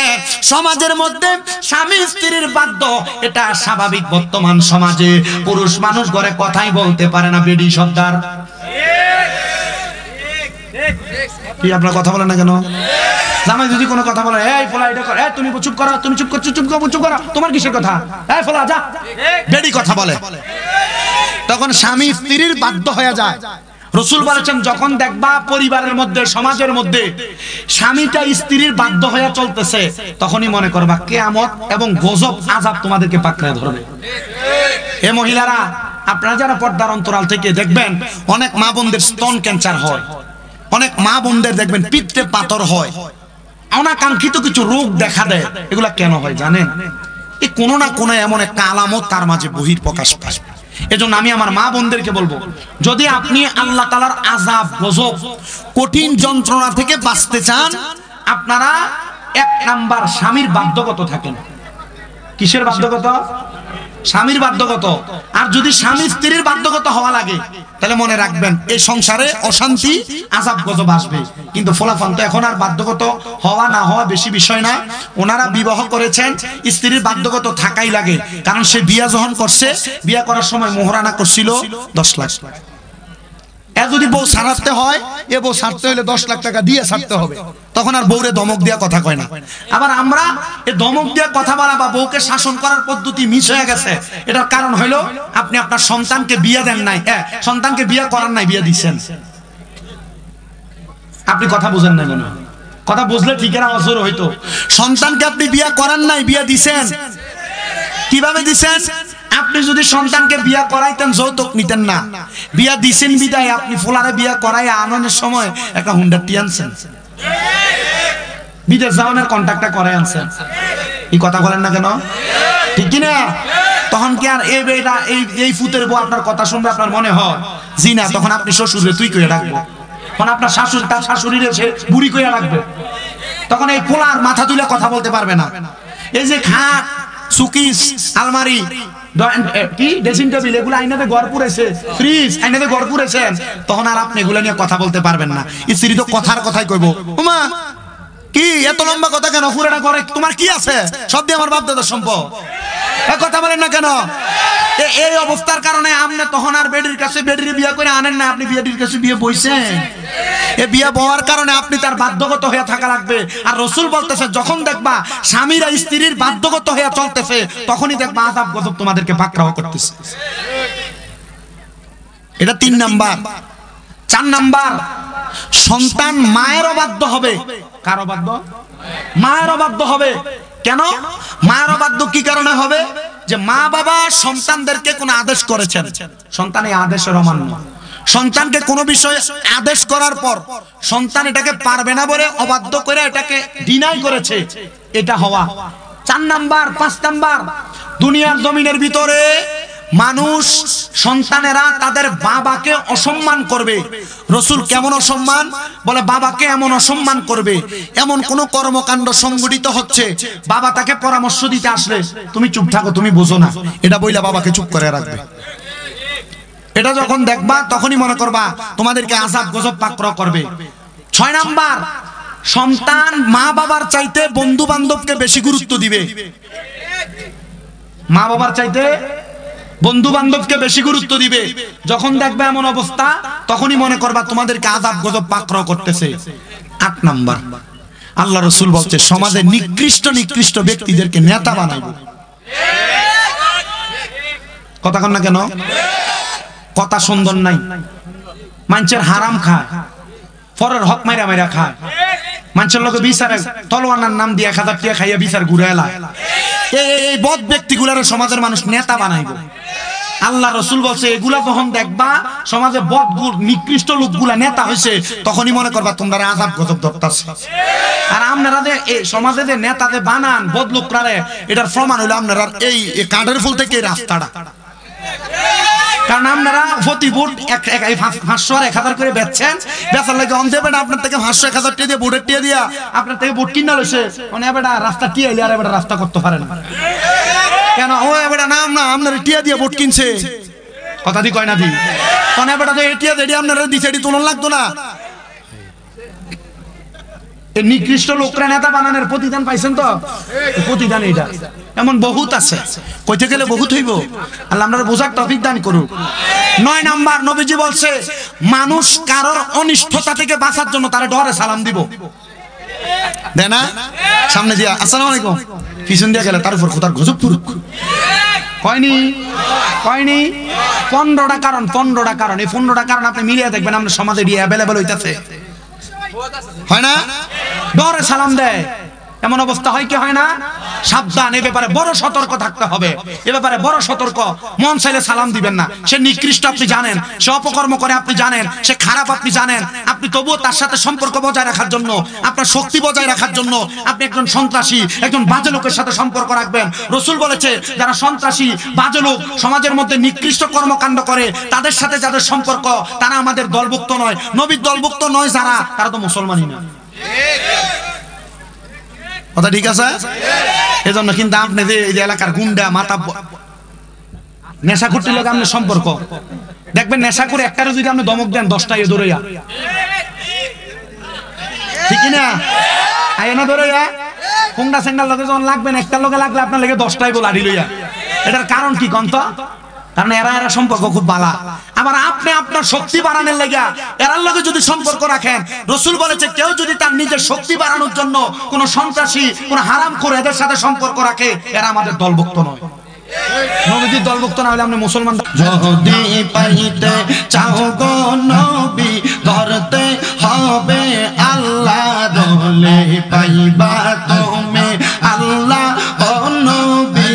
সমাজের মধ্যে স্বামী স্ত্রীর বাধ্য, এটা স্বাভাবিক। বর্তমান সমাজে পুরুষ মানুষ ঘরে কথাই বলতে পারে না, বেডি সর্দার। কি আপনারা কথা বলেন না কেন? জামাই যদি কোনো কথা বলে, এই ফলা এটা কর, এই তুমি চুপ করো, তুমি চুপ করছো, চুপ করো, তোমার কিসের কথা? এই ফলা যা, বেডি কথা বলে, তখন স্বামী স্ত্রীর বাধ্য হয়ে যায়। রাসূল বলেছেন যখন দেখবা পরিবারের মধ্যে সমাজের মধ্যে স্বামীটা স্ত্রীর বাধ্য হয়ে চলতেছে তখনই মনে করবা কিয়ামত এবং গজব আযাব তোমাদেরকে পাকড়ে ধরবে। এ মহিলারা, আপনারা যারা পর্দার অন্তরাল থেকে দেখবেন অনেক মা বোনদের স্তন ক্যান্সার হয়, অনেক মা বোনদের দেখবেন পিত্তে পাথর হয়, অনাকাঙ্ক্ষিত কিছু রোগ দেখা দেয়। এগুলা কেন হয় জানেন? এই কোনো না কোনো এমন একটা আলামত তার মাঝে বহিঃপ্রকাশ পায়। এজন্য আমি আমার মা বোনদেরকে বলবো, যদি আপনি আল্লাহ তাআলার আযাব গজব কঠিন যন্ত্রণা থেকে বাঁচতে চান, আপনারা 1 নাম্বার স্বামীর বাধ্যগত থাকেন। কিসের বাধ্যগত? স্বামীর বাধ্যগত। আর যদি স্বামী স্ত্রীর বাধ্যগত হওয়া লাগে তাহলে মনে রাখবেন এই সংসারে অশান্তি আযাব গজব আসবে। কিন্তু ফলাফল তো এখন আর বাধ্যগত হওয়া না হওয়া বেশি বিষয় না। ওনারা বিবাহ করেছেন, স্ত্রীর বাধ্যগত থাকাই লাগে, কারণ সে বিয়া যখন করছে, বিয়া করার সময় মোহরানা করছিল 10 লাখ। যদি বউ ছাড়তে হয়, এ বউ ছাড়তে হলে 10 লাখ টাকা দিয়ে ছাড়তে হবে, তখন আর বউরে ধমক দিয়া কথা কয় না। আবার আমরা এই ধমক দিয়া কথা বলা বা বউকে শাসন করার পদ্ধতি মিস হয়ে গেছে। এটার কারণ হলো আপনি আপনার সন্তানকে বিয়ে দেন নাই, সন্তানকে বিয়ে করার নাই, বিয়ে দিচ্ছেন। আপনি কথা বুঝেন না কেন? কথা বুঝলে ঠিকের আওয়াজ হইতো। সন্তানকে আপনি বিয়ে করার নাই, বিয়ে দিচ্ছেন। কিভাবে দিচ্ছেন? আপনি যদি সন্তানকে বিয়া করাইতেন যৌতুক নিতেন না, বিয়া দিছেন বিদায় আপনি ফোলারে বিয়া করাই আনন্দের সময় একটা হুন্ডা টিয়ানছেন, বিদেশ যাওয়ার কন্ট্রাক্টটা করে আনছেন। এই কথা বলেন না কেন? ঠিক কি না? তখন কি আর এই ফুতের বউ আপনার কথা শুনবে আপনার মনে হয়? জি না। তখন আপনি শ্বশুরে তুই কইয়া রাখবো, তখন আপনার শাশুড়ি তার শাশুড়ির এসে বুড়ি কইয়া রাখবে। তখন এই পোলার মাথা তুলে কথা বলতে পারবে না। এই যে খাট, সুকিস, আলমারি, কি ড্রেসিং টেবিল, এগুলো আইনাতে ঘর পুরেছে, ফ্রিজ আইনাতে ঘর পুরেছেন, তখন আর আপনি এগুলো নিয়ে কথা বলতে পারবেন না। স্ত্রী তো কথার কথাই কইব, ওমা কি এত লম্বা কথা কেন, পুরাটা করে তোমার কি আছে, সব দিয়ে আমার বাপ দাদার সম্পদ, কথা বলেন না কেন? এই অবস্থার কারণে আপনি তখন আর বেডির কাছে বেডির বিয়ে করে আনেন না, আপনি বিয়েটির কাছে বিয়ে বইছেন। এই বিয়ে বওয়ার কারণে আপনি তার বাধ্যগত হয়ে থাকা লাগবে। আর রাসূল বলতেছে, যখন দেখবা স্বামীরা স্ত্রীর বাধ্যগত হয়ে চলতেছে, তখনই দেখবা আযাব গজব তোমাদেরকে পাকড়াও করতেছে। এটা 3 নাম্বার। 4 নাম্বার, সন্তান মায়ের অবাধ্য হবে। কার অবাধ্য? মায়ের অবাধ্য হবে। কেন মায়ের অবাধ্য কি কারণে হবে? যে মা বাবা সন্তানদেরকে কোনো আদেশ করেছেন, সন্তান এই আদেশের অমান্য, সন্তানকে কোনো বিষয়ে আদেশ করার পর সন্তান এটাকে পারবে না বলে অবাধ্য করে এটাকে ডিনাই করেছে, এটা হওয়া। 4 নাম্বার। 5 নাম্বার, দুনিয়ার জমিনের ভিতরে মানুষ সন্তানেরা তাদের বাবাকে অসম্মান করবে। রাসূল কেমন অসম্মান বলে? বাবাকে এমন অসম্মান করবে, এমন কোন কর্মকাণ্ড সংঘটিত হচ্ছে, বাবা তাকে পরামর্শ দিতে আসলে তুমি চুপ থাকো, তুমি বোঝো না, এটা বইলা বাবাকে চুপ করে রাখবে। এটা যখন দেখবা তখনই মনে করবা তোমাদেরকে আযাব গজব পাকড়াও করবে। 6 নাম্বার, সন্তান মা বাবার চাইতে বন্ধু বান্ধবকে বেশি গুরুত্ব দিবে। মা বাবার চাইতে বন্ধু বান্ধবকে বেশি গুরুত্ব দিবে। যখন দেখবে এমন অবস্থা, তখনই মনে করবা তোমাদেরকে আযাব গজব পাকড়াও করতেছে। 8 নাম্বার, আল্লাহ রাসূল বলছে, সমাজে নিকৃষ্ট নিকৃষ্ট ব্যক্তিদেরকে নেতা বানাইব। কথা কন না কেন? কথা সুন্দর নাই, মানুষের হারাম খায়, পরের হক মাইরা মাইরা খায়, মানুষের লোকে বিচারে তলোয়ানার নাম দিয়ে 1000 টাকা খাইয়া বিচার ঘুরে এলায়। এই বদ ব্যক্তিগুলার সমাজের মানুষ নেতা বানাইব। আল্লাহ রাসূল বলছে, এগুলা যখন দেখবা সমাজে বদ নিকৃষ্ট লোকগুলা নেতা হইছে, তখনই মনে করবা তোমরা আযাব গজব ধরতাছে। আর আপনারা যে এই সমাজে যে নেতাতে বানান বদ লোকরারে, এটার প্রমাণ হলো আপনারা এই কাঁডের ফুল থেকে এই রাস্তাটা। কারণ আপনারা প্রতি ভোট 500 আর 1000 করে বেচছেন, বেচার লাগে অন দেবেন আপনার থেকে 500 1000 টাকা দিয়ে ভোটের টিয়া দিয়া আপনার থেকে ভোট কিনা লইছে, মানে এবারে রাস্তা টিয়া এলে আর এবারে রাস্তা করতে পারে না কেন? ও এবারে নাম না আপনার টিয়া দিয়ে ভোট কিনছে, কথা দি কয় না দি, কারণ এবারে তো টিয়া দিয়ে আপনারা দিছে, এটি তুলন লাগতো না। এই নিকৃষ্ট লোকরা নেতা বানানোর প্রতিদান পাইছেন তো? প্রতিদান এটা এমন বহুত আছে, কইতে গেলে বহুত হইব। আল্লাহ আপনারা বোঝার তৌফিক দান করুক। 9 নাম্বার, নবীজি বলছে, মানুষ কারোর অনিষ্টতা থেকে বাঁচার জন্য তার ডরে সালাম দিব। দেয় না? সামনে দিয়া আসসালামু আলাইকুম, পিছন দিয়া গেলে তার উপর খোদার গজব পুরুক। কয়নি? কয়নি? 15টা কারণ, 15টা কারণ। এই 15টা কারণ আপনি মিলিয়ে দেখবেন আমরা সমাজে দিয়ে অ্যাভেলেবল হইতাছে, হয় না? ডরে সালাম দেয়, এমন অবস্থা হয় কি হয় না? সাবধান, এই ব্যাপারে বড় সতর্ক থাকতে হবে। এ ব্যাপারে বড় সতর্ক। মন চাইলে সালাম দিবেন না। সে নিকৃষ্ট আপনি জানেন, সে অপকর্ম করে আপনি জানেন, সে খারাপ আপনি জানেন, আপনি তবুও তার সাথে সম্পর্ক বজায় রাখার জন্য, আপনার শক্তি বজায় রাখার জন্য আপনি একজন সন্ত্রাসী, একজন বাজে লোকের সাথে সম্পর্ক রাখবেন। রাসূল বলেছে, যারা সন্ত্রাসী, বাজে লোক, সমাজের মধ্যে নিকৃষ্ট কর্মকাণ্ড করে, তাদের সাথে যাদের সম্পর্ক, তারা আমাদের দলভুক্ত নয়। নবীর দলভুক্ত নয় যারা, তারা তো মুসলমানই না। কথা ঠিক আছে? এজন্য কিন্তু আপনি যে এই এলাকার গুন্ডা মাথা নেশা করতে লোক আপনার সম্পর্ক দেখবেন, নেশা করে একটারে যদি আপনি দমক দেন 10টা এ ধরে ঠিক না? আয় না ধরে কোনটা সেন্ডাল লোকে যখন লাগবেন, একটা লোকে লাগলে আপনার লেগে 10টাই বলে আড়ি লইয়া। এটার কারণ কি কন্ত? কারণ এরা সম্পর্ক খুব ভালো। আবার আপনি আপনার শক্তি বাড়ানোর লাগা এরার লগে যদি সম্পর্ক রাখেন, রাসূল বলেছে, কেউ যদি তার নিজের শক্তি বাড়ানোর জন্য কোন সন্ত্রাসী, কোন হারাম করে এদের সাথে সম্পর্ক রাখে, এরা আমাদের দলভুক্ত নয়। নবীর দলভুক্ত না হলে আপনি মুসলমান। যদি পাইতে চাও গো নবী, ধরতে হবে আল্লাহ দলে, পাইবা তুমি আল্লাহ ও নবী,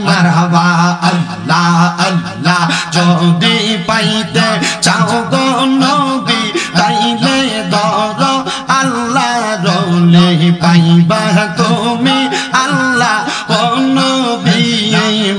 মারহাবা আল্লাহ আল্লাহ। যদি পাইতে চাও গো নবী, তাইলে ধরো আল্লাহ দলে, পাইবা তুমি আল্লাহ ও নবী,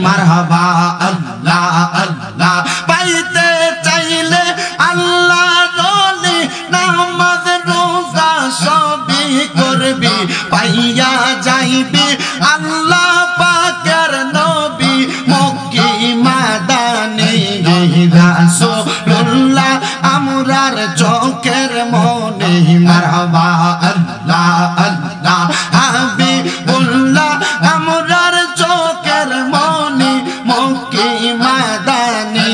মারহাবা আল্লাহ আল্লাহ। পাইতে চাইলে আল্লাহ দলে, নামাজ রোজা সবই করবি, পাইয়া যাইবে আল্লাহ পাকের নবী মক্কি মাদানী রাসূলুল্লাহ আমরার চোখের মনে মারহাবা আল্লাহ আল্লাহ হাবিবুল্লাহ আমরার চোখের মনে মক্কি মাদানী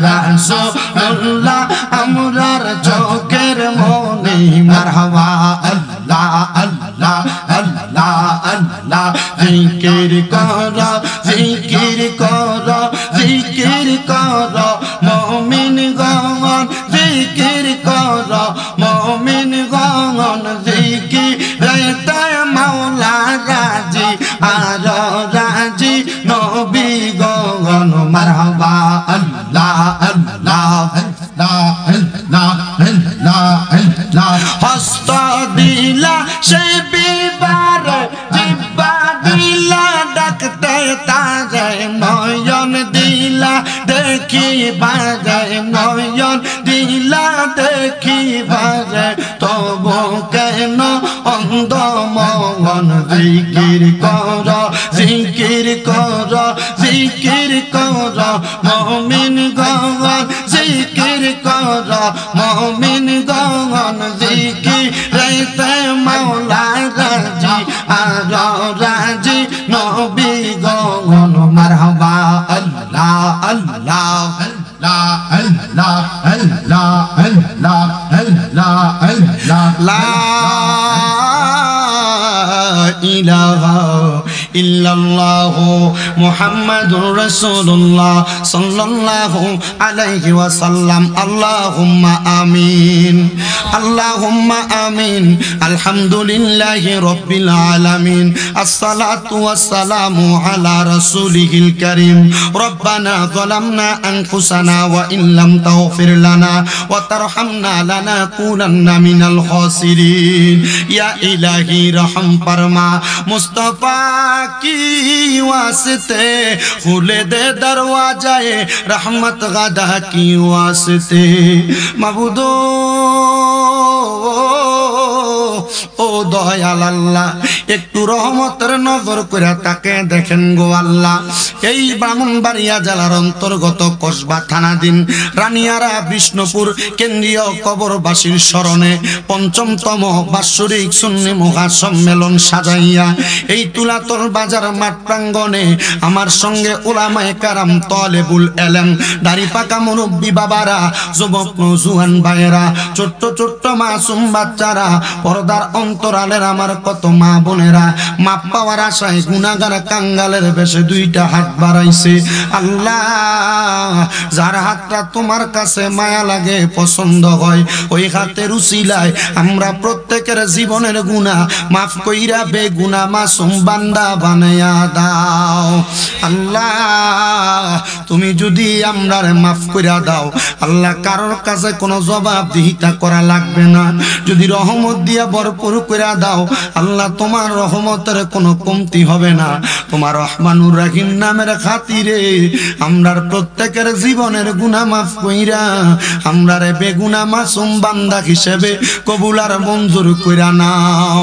রাসূলুল্লাহ আমরার চোখের মনে মারহাবা আল্লাহ আল্লাহ আল্লাহ আল্লাহ জিকির করো জিকির করো জিকির করো মুমিন গণ জিকির করো মুমিন গণ জিকিরেতে মাওলা রাজি আর রাজি নবী গণ মারহাবা আল্লাহ আল্লাহ আল্লাহ আল্লাহ আল্লাহ আল্লাহ হস্ত দিলা সে বিবার জিব্বা দিলা ডাকতে তারে নয়ন দিলা দেখি বাজে নয়ন দিলা দেখি বাজে তবু কেন অন্ধ মন জিকির কর জিকির কর জিকির কর মুমিন গণ জিকির কর মুমিন গণ জিকিরেতে মাওলা রাজি আর রাজি নবী গণ মারহাবা আল্লাহ আল্লাহ আল্লাহ আল্লাহ আল্লাহ আল্লাহ আল্লাহ আল্লাহ লা ইলাহা ইল্লাল্লাহু মুহাম্মাদুর রাসূলুল্লাহ সাল্লাল্লাহু আলাইহি ওয়াসাল্লাম আল্লাহুম্মা আমিন আল্লাহুম্মা আমিন আলহামদুলিল্লাহি রাব্বিল আলামিন আসসালাতু ওয়াসসালামু আলা রাসূলিহিল কারীম রব্বানা যালামনা আনফুসানা ওয়া ইল্লাম তাগফির লানা ওয়া তারহামনা লানাকুনান্না মিনাল খাসিরিন ইয়া ইলাহি রহম ফরমা মুস্তাফা की वास्ते खुले दे दरवाजाए रहमत गदा की वास्ते माबूदो ও দয়াল আল্লাহ একটু রহমতের নজর করে তাকে দেখেন গো আল্লাহ এই ব্রাহ্মণবাড়িয়া জেলার অন্তর্গত কসবা থানাধীন রানিয়ারা বিষ্ণুপুর কেন্দ্রীয় কবরবাসীর স্মরণে পঞ্চমতম বাৎসরিক সুন্নি মহাসম্মেলন সাজাইয়া এই তুলাতল বাজার মাঠ প্রাঙ্গণে আমার সঙ্গে উলামায়ে কেরাম তালেবুল ইলম দাড়ি পাকা মুরব্বী বাবারা যুবক নওজোয়ান ভাইয়েরা ছোট্ট ছোট্ট মাসুম বাচ্চারা পর্দার অন্তরালের আমার কত মা বোনেরা মাপ পাওয়ার আশায় গুনাহগার কাঙ্গালের বেশে দুইটা হাত বাড়াইছে আল্লাহ যার হাতটা তোমার কাছে মায়া লাগে পছন্দ হয় ওই হাতের উসিলায় আমরা প্রত্যেকের জীবনের গুনাহ মাফ কইরা বেগুনাহ মাসুম বান্দা বানায়া দাও আল্লাহ তুমি যদি আমরারে মাফ কইরা দাও আল্লাহ কারোর কাছে কোনো জবাবদিহিতা করা লাগবে না যদি রহমত দিয়া ভরপুর কইরা দাও আল্লাহ তোমার রহমতের কোনো কমতি হবে না তোমার রহমানুর রহিম নামের খাতিরে আমরার প্রত্যেকের জীবনের গুনাহ মাফ কইরা আমরারে বেগুনাহ মাসুম বান্দা হিসেবে কবুল আর মঞ্জুর কইরা নাও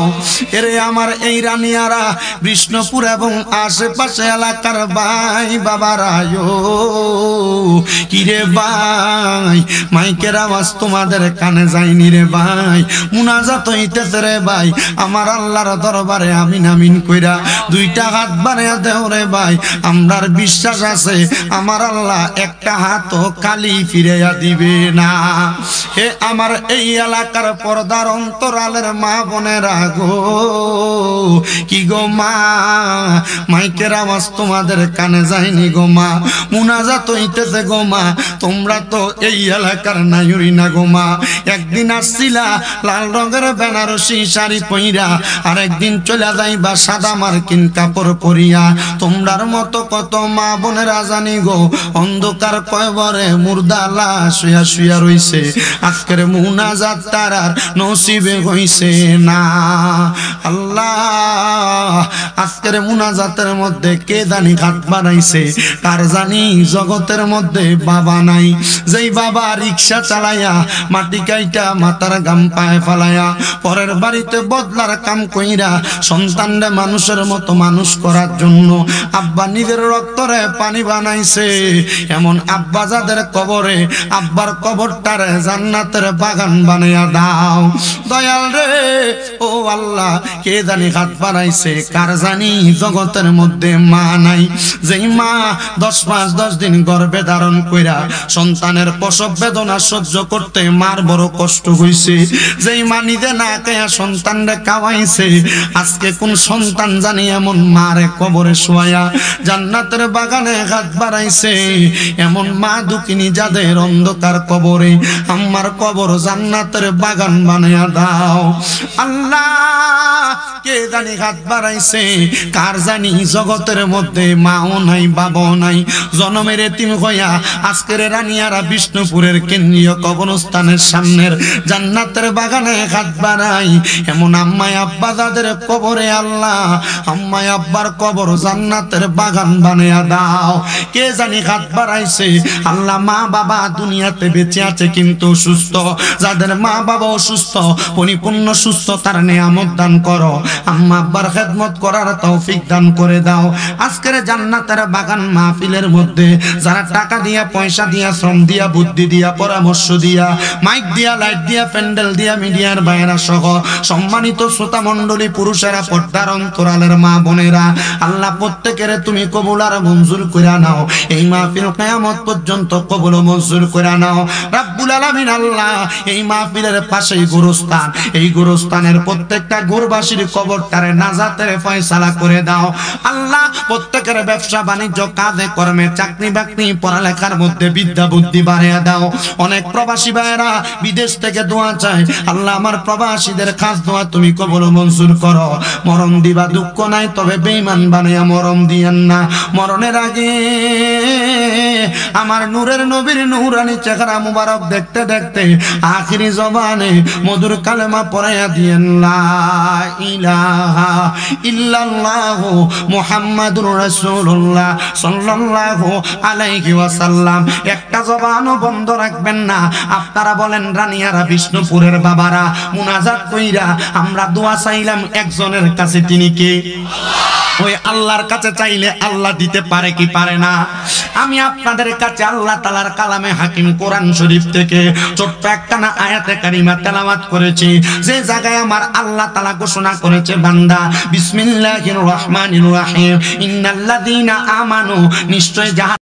এরে আমার এই রানিয়ারা বিষ্ণুপুর এবং আশেপাশে এলাকার ভাই বাবারা কিরে ভাই মাইকের আওয়াজ তোমাদের কানে যায়নি রে ভাই মুনাজাত হইতেছে রে ভাই আমার আল্লাহর দরবারে আমিন আমিন কইরা দুইটা হাত বাড়াইয়া দেও রে ভাই আমরার বিশ্বাস আছে আমার আল্লাহ একটা হাতও খালি ফিরাইয়া দিবে না হে আমার এই এলাকার পর্দার অন্তরালের মা বোনেরা গো কি গো মা মাইকের আওয়াজ তোমাদের কানে যায়নি গো মা মুনাজাত হইতেছে গো মা তোমরা তো এই এলাকার নাইরি না গো মা একদিন আসছিলা লাল রঙের বেনারসি শাড়ি পইরা আর একদিন চলে যাইবা সাদা মার্কিন কাপড় পরিয়া তোমরার মতো কত মা বোনেরা জানি গো অন্ধকার কয়বরে মুর্দা লাশ শুয়া শুয়া রইছে আজকের মুনাজাত তারার নসিবে হইছে না আল্লাহ আজকের মুনাজাতের মধ্যে কে জানি হাত বাড়াইছে কার জানি জগতের মধ্যে বাবা নাই যেই বাবা রিকশা চালাইয়া মাটি কাইটা মাথার গাম পায়ে ফালাইয়া পরের বাড়িতে বদলার কাম কইরা সন্তানরা মানুষের মতো মানুষ করার জন্য আব্বা নিজের রক্তরে পানি বানাইছে। এমন আব্বা যাদের কবরে, আব্বার কবরটারে জান্নাতের বাগান বানাইয়া দাও দয়াল রে। ও আল্লাহ, কে জানি হাত বাড়াইছে, কার জানি জগতের মধ্যে মা নাই, যেই মা 10 মাস 10 দিন গর্ভে ধারণ কইরা সন্তানের প্রসব বেদনা সহ্য করতে মার বড় কষ্ট হইছে, যেই মা নিজে না খেয়ে সন্তানরে খাওয়াইছে। আজকে কোন সন্তান জানি এমন মারে কবরে শোয়া জান্নাতের বাগানে হাত বাড়াইছে। এমন মা দুঃখিনী যাদের অন্ধকার কবরে, আমার কবর জান্নাতের বাগান বানাইয়া দাও আল্লাহ। কে জানি হাত বাড়াইছে, কার জানি জগতের মধ্যে মাও নাই বাবাও নাই, জনমের এতিম হইয়া আজকের রানিয়ারা বিষ্ণুপুরের কেন্দ্রীয় কবরস্থানের সামনের জান্নাতের বাগানে হাত বাড়াই। এমন আম্মায় আব্বা যাদের কবরে আল্লাহ, আম্মায় আব্বার কবর জান্নাতের বাগান বানাইয়া দাও। কে জানি হাত বাড়াইছে আল্লাহ, মা বাবা দুনিয়াতে বেঁচে আছে কিন্তু সুস্থ, যাদের মা বাবা অসুস্থ পরিপূর্ণ সুস্থতার নিয়ামত দান করো। আম্মা আব্বার খেদমত করার তৌফিক দান করে দাও। আজকের জান্নাতের বাগান মাহফিলের মধ্যে যারা টাকা দিয়া, পয়সা দিয়া, শ্রম দিয়া, বুদ্ধি দিয়া, পরামর্শ দিয়া, মাইক দিয়া, লাইট দিয়া, প্যান্ডেল দিয়া, মিডিয়ার বাইরা সহ সম্মানিত শ্রোতা মণ্ডলী, পুরুষেরা, পর্দার অন্তরালের মা বোনেরা, আল্লাহ প্রত্যেকের তুমি কবুল আর মঞ্জুর করে নাও। এই মাহফিল কিয়ামত পর্যন্ত কবুল ও মঞ্জুর করে নাও রব্বুল আলামিন। আল্লাহ, এই মাহফিলের পাশেই গোরস্থান, এই গোরস্থানের প্রত্যেকটা গোরবাসীর কবরটারে নাজাতের ফয়সালা করে দাও আল্লাহ। প্রত্যেকের ব্যবসা বাণিজ্য, কাজে কর্মে, চাকরি বাকরি, পড়ালেখার মধ্যে বিদ্যা বুদ্ধি বাড়িয়ে দাও। অনেক প্রবাসী ভাইয়েরা বিদেশ থেকে দোয়া চায় আল্লাহ, আমার প্রবাসীদের খাস দোয়া তুমি কবুল ও মঞ্জুর করো। মরণ দিবা দুঃখ নাই, তবে বেঈমান বানাইয়া মরণ দিয়েন না। মরণের আগে আমার নূরের নবীর নূরানি চেহারা মুবারক দেখতে দেখতে আখিরি জবানে মধুর কালেমা পড়াইয়া দিয়েন, লা ইলাহা ইল্লাল্লাহ মুহাম্মাদুর রাসূলুল্লাহ সাল্লাল্লাহু আলাইহি ওয়াসাল্লাম। একটা জবানও বন্ধ রাখবেন না। আপনারা বলেন রানিয়ারা, বিষ্ণুপুরের বাবারা, মুনাজাত কইরা আমরা দোয়া চাইলাম একজনের কাছে, তিনি কে? ওই আল্লাহর কাছে চাইলে আল্লাহ দিতে পারে কি পারে না? আমি আপনাদের কাছে আল্লাহ তাআলার কালামে হাকিম কোরআন শরীফ থেকে ছোট্ট একখানা আয়াতে কারিমা তেলাওয়াত করেছি, যে জায়গায় আমার আল্লাহ তাআলা ঘোষণা করেছে, বান্দা বিসমিল্লাহির রহমানির রহিম, ইন্নাল্লাযীনা আমানু, নিশ্চয়